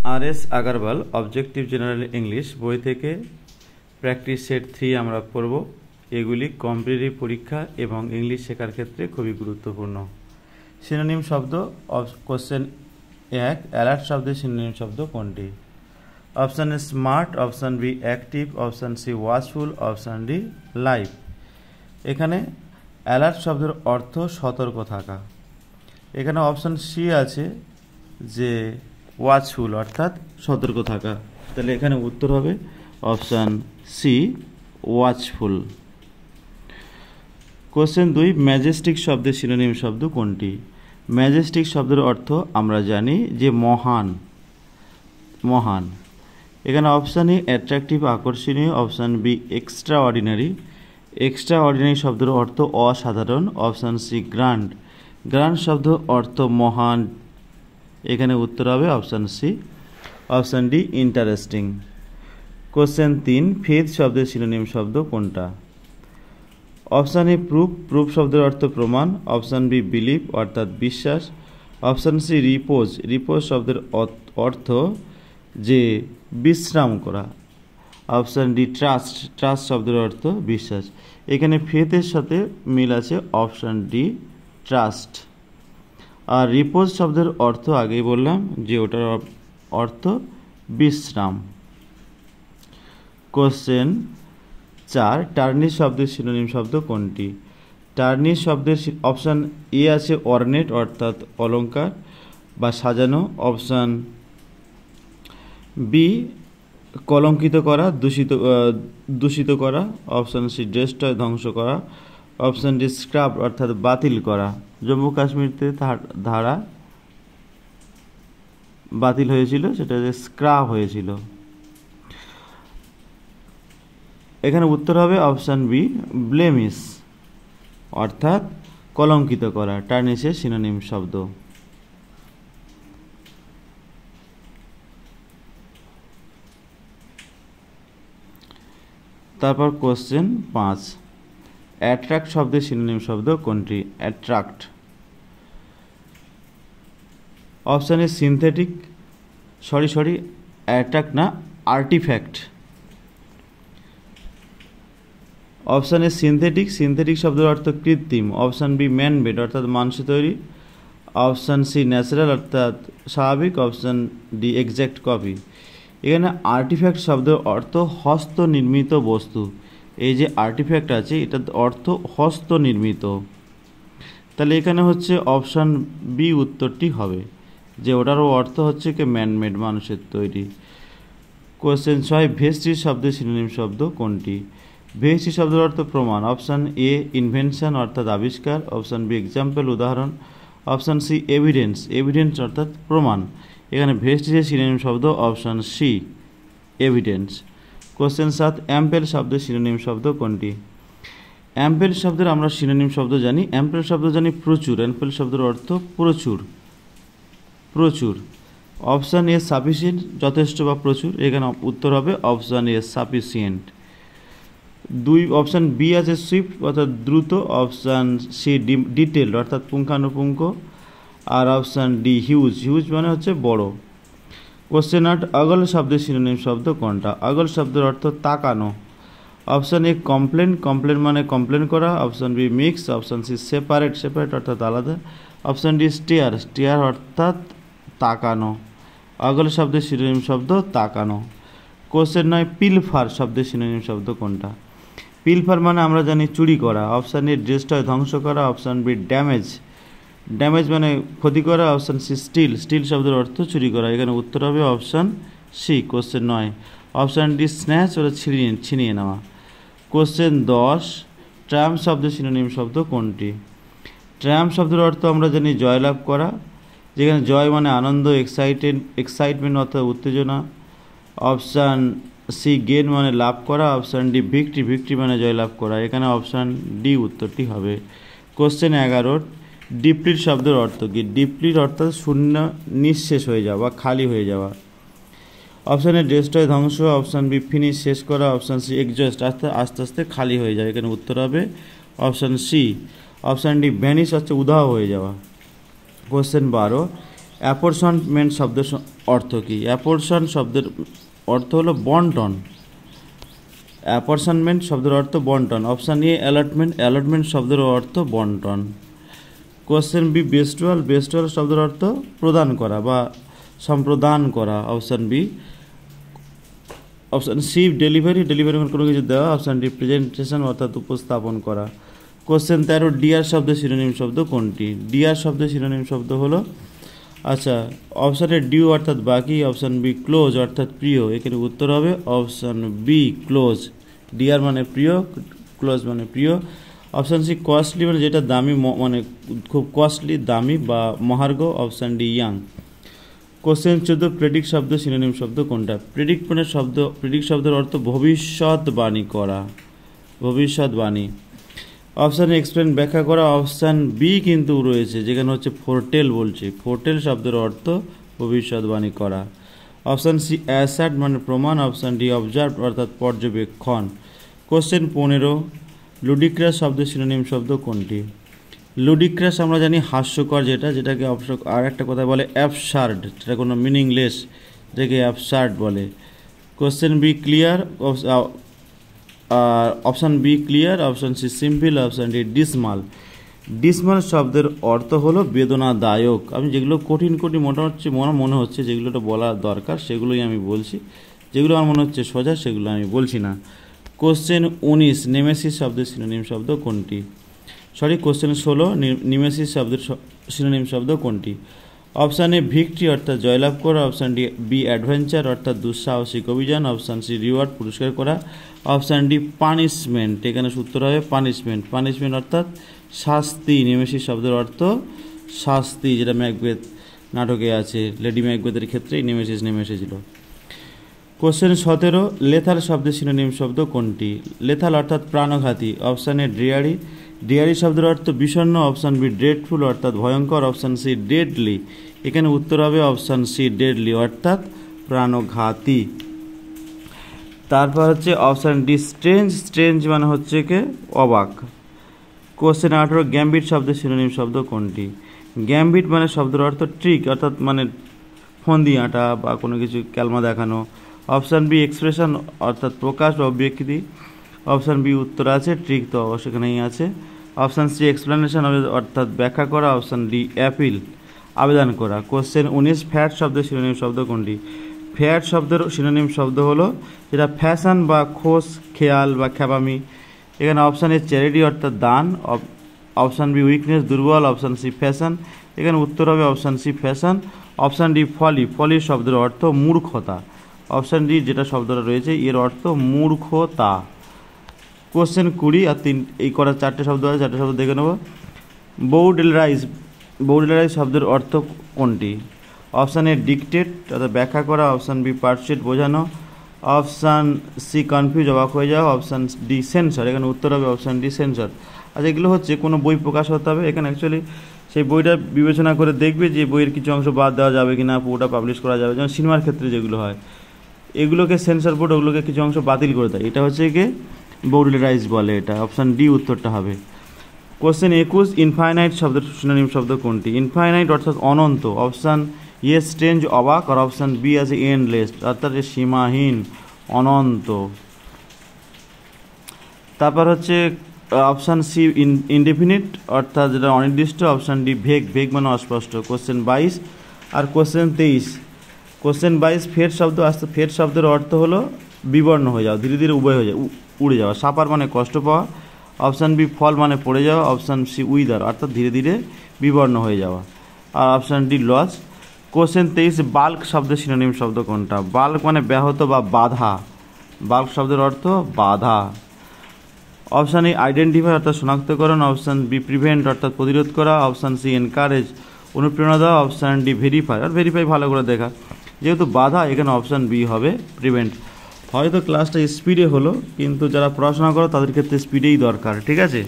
আর.এস. Agarwal objective general English বই থেকে practice set 3 আমরা পড়ব। এগুলি কম্পিটিটিভ পরীক্ষা এবং ইংলিশ শেখার ক্ষেত্রে খুবই গুরুত্বপূর্ণ। সিনোনিম শব্দ কোশ্চেন 1, অ্যালার্ট শব্দের সিনোনিম শব্দ কোনটি? Option A smart, option B active, option C watchful, option D live. এখানে অ্যালার্ট শব্দের অর্থ সতর্ক থাকা। এখানে অপশান সি আছে যে ওয়াচফুল অর্থাৎ সতর্ক থাকা, তাহলে এখানে উত্তর হবে option C watchful. Question 2, majestic শব্দের সিনোনিম শব্দ কোনটি? ম্যাজেস্টিক শব্দের অর্থ আমরা জানি যে মহান, মহান। এখানে অপশান এ অ্যাট্রাকটিভ আকর্ষণীয়, option B extraordinary. Extraordinary শব্দের অর্থ অসাধারণ, অপশান সি গ্র্যান্ড। গ্র্যান্ড শব্দ অর্থ মহান, এখানে উত্তর হবে option C. Option D interesting. Question 3, faith শব্দের সিনোনিম শব্দ কোনটা? অপশান এ প্রুফ, প্রুফ শব্দের অর্থ প্রমাণ, অপশান বি বিলিভ অর্থাৎ বিশ্বাস, অপশান সি রিপোজ, রিপোজ শব্দের অর্থ যে বিশ্রাম করা, অপশান ডি ট্রাস্ট, ট্রাস্ট শব্দের অর্থ বিশ্বাস। এখানে ফেথের সাথে মিল আছে অপশান ডি ট্রাস্ট। আর রিপোজ শব্দের অর্থ আগেই বললাম যে ওটার অর্থ বিশ্রাম। কোশ্চেন 4, টার্নিশ শব্দের সিনোনিম শব্দ কোনটি? টার্নিশ শব্দের অপশান এ আছে অর্নেট অর্থাৎ অলংকার বা সাজানো, অপশান বি কলঙ্কিত করা, দূষিত করা, অপশান সি ডেস্ট্রয় ধ্বংস করা, অপশান ডি স্ক্রাব অর্থাৎ বাতিল করা। জম্মু কাশ্মীরতে ধারা বাতিল হয়েছিল, সেটা যে স্ক্রাব হয়েছিল। এখানে উত্তর হবে অপশান বি ব্লেমিশ অর্থাৎ কলঙ্কিত করা, টার্নিশের সিনোনিম শব্দ। তারপর কোশ্চেন 5, অ্যাট্রাক্ট শব্দের সিনোনিম শব্দ কোনটি? Attract. Option A synthetic, sorry attract না, artefact. Option A synthetic, synthetic শব্দের অর্থ কৃত্রিম, অপশান বি ম্যানমেড অর্থাৎ মানুষে তৈরি, অপশান সি ন্যাচারাল অর্থাৎ স্বাভাবিক, অপশান ডি এক্স্যাক্ট কপি। এখানে আর্টিফ্যাক্ট শব্দের অর্থ হস্তনির্মিত বস্তু। এই যে আর্টিফ্যাক্ট আছে এটার অর্থ হস্তনির্মিত, তাহলে এখানে হচ্ছে অপশান বি উত্তরটি হবে, যে ওটারও অর্থ হচ্ছে কি ম্যানমেড, মানুষের তৈরি। কোশ্চেন 6, ভেস্টিজ শব্দের সিনোনিম শব্দ কোনটি? ভেস্টিজ শব্দের অর্থ প্রমাণ, অপশান এ ইনভেনশন অর্থাৎ আবিষ্কার, অপশান বি এক্সাম্পল উদাহরণ, অপশান সি এভিডেন্স, এভিডেন্স অর্থাৎ প্রমাণ। এখানে ভেস্টিজের সিনোনিম শব্দ option C evidence. Question 7, ample শব্দের সিনোনিম শব্দ কোনটি? অ্যাম্পেল শব্দের আমরা সিনোনিম শব্দ জানি, অ্যাম্পেল শব্দ জানি প্রচুর, অ্যাম্পেল শব্দের অর্থ প্রচুর, প্রচুর। অপশান এ সাফিসিয়েন্ট যথেষ্ট বা প্রচুর, এখানে উত্তর হবে option A sufficient. 2, option B আছে সুইফট অর্থাৎ দ্রুত, অপশান সি ডিটেলড অর্থাৎ পুঙ্খানুপুঙ্খ, আর অপশান ডি হিউজ, হিউজ মানে হচ্ছে বড়। কোশ্চেন 8, আগল শব্দের সিনোনিম শব্দ কোনটা? আগল শব্দের অর্থ তাকানো, অপশান এ কমপ্লেন, কমপ্লেন মানে কমপ্লেন করা, option B mix, option C separate, separate অর্থাৎ আলাদা, অপশান ডি স্টিয়ার, স্টিয়ার অর্থাৎ তাকানো। আগল শব্দের সিনোনিম শব্দ তাকানো। কোশ্চেন 9, পিলফার শব্দের সিনোনিম শব্দ কোনটা? পিলফার মানে আমরা জানি চুরি করা, অপশান এ ডেস্ট্রয় ধ্বংস করা, অপশান বি ড্যামেজ, ড্যামেজ মানে ক্ষতি করা, অপশান সি স্টিল, স্টিল শব্দের অর্থ চুরি করা। এখানে উত্তর হবে option C. Question 9, option D snatch ওরা ছিনিয়ে নেওয়া। কোশ্চেন 10, ট্রায়াম্ফ শব্দের সিনোনিম শব্দ কোনটি? ট্রায়াম্ফ শব্দের অর্থ আমরা জানি জয়লাভ করা, যেখানে জয় মানে আনন্দ, এক্সাইটমেন্ট অর্থাৎ উত্তেজনা, অপশান সি গেন মানে লাভ করা, অপশান ডি ভিক্টরি, ভিক্টরি মানে জয়লাভ করা। এখানে অপশান ডি উত্তরটি হবে। কোশ্চেন 11, ডিপ্লিট শব্দের অর্থ কি? ডিপ্লিট অর্থাৎ শূন্য, নিঃশেষ হয়ে যাওয়া, খালি হয়ে যাওয়া। অপশান এ ডেস্ট্রয় ধ্বংস, অপশান বি ফিনিশ শেষ করা, অপশান সি এক্সজস্ট আস্তে আস্তে খালি হয়ে যায়। এখানে উত্তর হবে option C. Option D vanish হচ্ছে উধাও হয়ে যাওয়া। কোশ্চেন 12, অ্যাপরশনমেন্ট শব্দের অর্থ কী? অ্যাপরশন শব্দের অর্থ হলো বন্টন। অ্যাপরশনমেন্ট শব্দের অর্থ বন্টন। অপশান এ অ্যালটমেন্ট, অ্যালটমেন্ট শব্দের অর্থ বন্টন। কোশ্চেন বি বেস্টুয়াল, বেস্টুয়াল শব্দের অর্থ প্রদান করা বা সম্প্রদান করা। Option B. Option C delivery, delivery কোনো কিছু দেওয়া। অপশান ডি প্রেজেন্টেশন অর্থাৎ উপস্থাপন করা। কোশ্চেন 13 ডিয়ার শব্দের সিনোনিম শব্দ কোনটি? ডিয়ার শব্দের সিনোনিম শব্দ হলো, আচ্ছা, অপশান এ ডিউ অর্থাৎ বাকি। অপশান বি ক্লোজ অর্থাৎ প্রিয়। এখানে উত্তর হবে অপশান বি ক্লোজ। ডিয়ার মানে প্রিয়, ক্লোজ মানে প্রিয়। অপশান সি কস্টলি মানে যেটা দামি, মানে খুব কস্টলি, দামি বা মহার্ঘ। Option D young. Question 14 predict শব্দ সিনোনিম শব্দ কোনটা? প্রেডিক্ট মানে প্রেডিক্ট শব্দের অর্থ ভবিষ্যৎবাণী করা, ভবিষ্যৎবাণী। অপশান এক্সপ্লেন ব্যাখ্যা করা। অপশান বি কিন্তু রয়েছে, যেখানে হচ্ছে ফোরটেল বলছে। ফোরটেল শব্দের অর্থ ভবিষ্যৎবাণী করা। অপশান সি অ্যাসার্ট মানে প্রমাণ। অপশান ডি অবজার্ভ অর্থাৎ পর্যবেক্ষণ। কোশ্চেন 15 লুডিক্রাস শব্দের সিনোনিম শব্দ কোনটি? লুডিক্রাস আমরা জানি হাস্যকর, যেটাকে আর একটা কথা বলে অ্যাবসার্ড, যেটা কোনো মিনিংলেস, যেটাকে অ্যাবসার্ড বলে। Question B clear, option B clear. Option C simple. Option D dismal. Dismal শব্দের অর্থ হলো বেদনাদায়ক। আমি যেগুলো কঠিন মনে হচ্ছে যেগুলোটা বলা দরকার সেগুলোই আমি বলছি, যেগুলো আমার মনে হচ্ছে সোজা সেগুলো আমি বলছি না। কোশ্চেন 19 নেমেসিস শব্দের সিনোনিম শব্দ কোনটি? কোশ্চেন 16 নেমেসিস শব্দের সিনোনিম শব্দ কোনটি? অপশান এ ভিক্টরি অর্থাৎ জয়লাভ করা। অপশান ডি বি অ্যাডভেঞ্চার অর্থাৎ দুঃসাহসিক অভিযান। অপশান সি রিওয়ার্ড পুরস্কার করা। Option D punishment. এখানে সূত্র হবে পানিশমেন্ট। পানিশমেন্ট অর্থাৎ শাস্তি। নেমেসিস শব্দের অর্থ শাস্তি, যেটা ম্যাকবেথ নাটকে আছে। লেডি ম্যাকবেথের ক্ষেত্রেই নেমেসিস নেমে এসেছিল। কোশ্চেন 17 লেথাল শব্দের সিনোনিম শব্দ কোনটি? লেথাল অর্থাৎ প্রাণঘাতী। অপশান এ ড্রিয়ারি, ড্রিয়ারি শব্দের অর্থ বিষণ্ণ। অপশান বি ড্রেডফুল অর্থাৎ ভয়ঙ্কর। Option C deadly. এখানে উত্তর হবে অপশান সি ডেডলি অর্থাৎ প্রাণঘাতী। তারপর হচ্ছে অপশান ডি স্ট্রেঞ্জ, স্ট্রেঞ্জ মানে হচ্ছে কে অবাক। কোশ্চেন 18 গ্যাম্বিট শব্দের সিনোনিম শব্দ কোনটি? গ্যাম্বিট মানে শব্দের অর্থ ট্রিক অর্থাৎ মানে ফন্দি আঁটা বা কোনো কিছু ক্যালমা দেখানো। অপশান বি এক্সপ্রেশন অর্থাৎ প্রকাশ বা অভিব্যক্তি। অপশান বি উত্তর আছে, ট্রিক তো সেখানেই আছে। অপশান সি এক্সপ্লেনেশন অর্থাৎ ব্যাখ্যা করা। অপশান ডি অ্যাপিল আবেদন করা। কোশ্চেন 19 ফ্যাট শব্দের সিনোনিম শব্দ কোনটি? ফ্যাট শব্দের সিনোনিম শব্দ হলো যেটা ফ্যাশন বা খোশ, খেয়াল বা খ্যাপামি। এখানে অপশান এ চ্যারিটি অর্থাৎ দান। অপশান বি উইকনেস দুর্বল। Option C fashion. এখানে উত্তর হবে option C fashion. Option D folly, folly শব্দের অর্থ মূর্খতা। অপশান ডি যেটা শব্দটা রয়েছে এর অর্থ মূর্খতা। কোশ্চেন 20 আর এই করা 4টে শব্দ আছে, 4টে শব্দ দেখে নেব। বৌডেলারাইজ, বৌডেলারাইজ শব্দের অর্থ কোনটি? অপশান এ ডিকটেট অর্থাৎ ব্যাখ্যা করা। অপশান বি পারসুয়েট বোঝানো। অপশান সি কনফিউজ অবাক হয়ে যাওয়া। Option D sensor. এখানে উত্তর হবে অপশান ডি সেন্সর। আচ্ছা, এগুলো হচ্ছে কোনো বই প্রকাশ হতে হবে, এখানে অ্যাকচুয়ালি সেই বইটা বিবেচনা করে দেখবে যে বইয়ের কিছু অংশ বাদ দেওয়া যাবে কি না, পুরোটা পাবলিশ করা যাবে। যেমন সিনেমার ক্ষেত্রে যেগুলো হয় এগুলোকে সেন্সর বোর্ড ওগুলোকে কিছু অংশ বাতিল করে দেয়, এটা হচ্ছে কি বৌডেলারাইজ বলে। এটা অপশান ডি উত্তরটা হবে। কোশ্চেন 21 ইনফাইনাইট শব্দের সিনোনিম শব্দ কোনটি? ইনফাইনাইট অর্থাৎ অনন্ত। অপশান এ স্ট্রেঞ্জ অবাক আর অপশান বি আছে এন্ডলেস অর্থাৎ সীমাহীন, অনন্ত। তারপর হচ্ছে অপশান সি ইনডেফিনিট অর্থাৎ যেটা অনির্দিষ্ট। অপশান ডি ভেগ, ভেগ মানে অস্পষ্ট। কোশ্চেন 22 আর কোশ্চেন 23। কোশ্চেন 22 ফেড শব্দ আসতে, ফেড শব্দের অর্থ হলো বিবর্ণ হয়ে যাওয়া, ধীরে ধীরে উভয় হয়ে যায়, উড়ে যাওয়া। সাপার মানে কষ্ট পাওয়া। অপশান বি ফল মানে পড়ে যাওয়া। অপশান সি উইদার অর্থাৎ ধীরে ধীরে বিবর্ণ হয়ে যাওয়া। আর option D loss. Question 23 bulk শব্দের সিনোনিম শব্দ কোনটা? বাল্ক মানে ব্যাহত বা বাধা। বাল্ক শব্দের অর্থ বাধা। অপশান এ আইডেন্টিফাই অর্থাৎ শনাক্তকরণ। অপশান বি প্রিভেন্ট অর্থাৎ প্রতিরোধ করা। অপশান সি এনকারেজ অনুপ্রেরণা দেওয়া। অপশান ডি ভেরিফাই, আর ভেরিফাই ভালো করে দেখা, যেহেতু বাধা এখানে অপশান বি হবে প্রিভেন্ট। হয়তো ক্লাসটা স্পিডে হলো, কিন্তু যারা পড়াশোনা করো তাদের ক্ষেত্রে স্পিডেই দরকার, ঠিক আছে।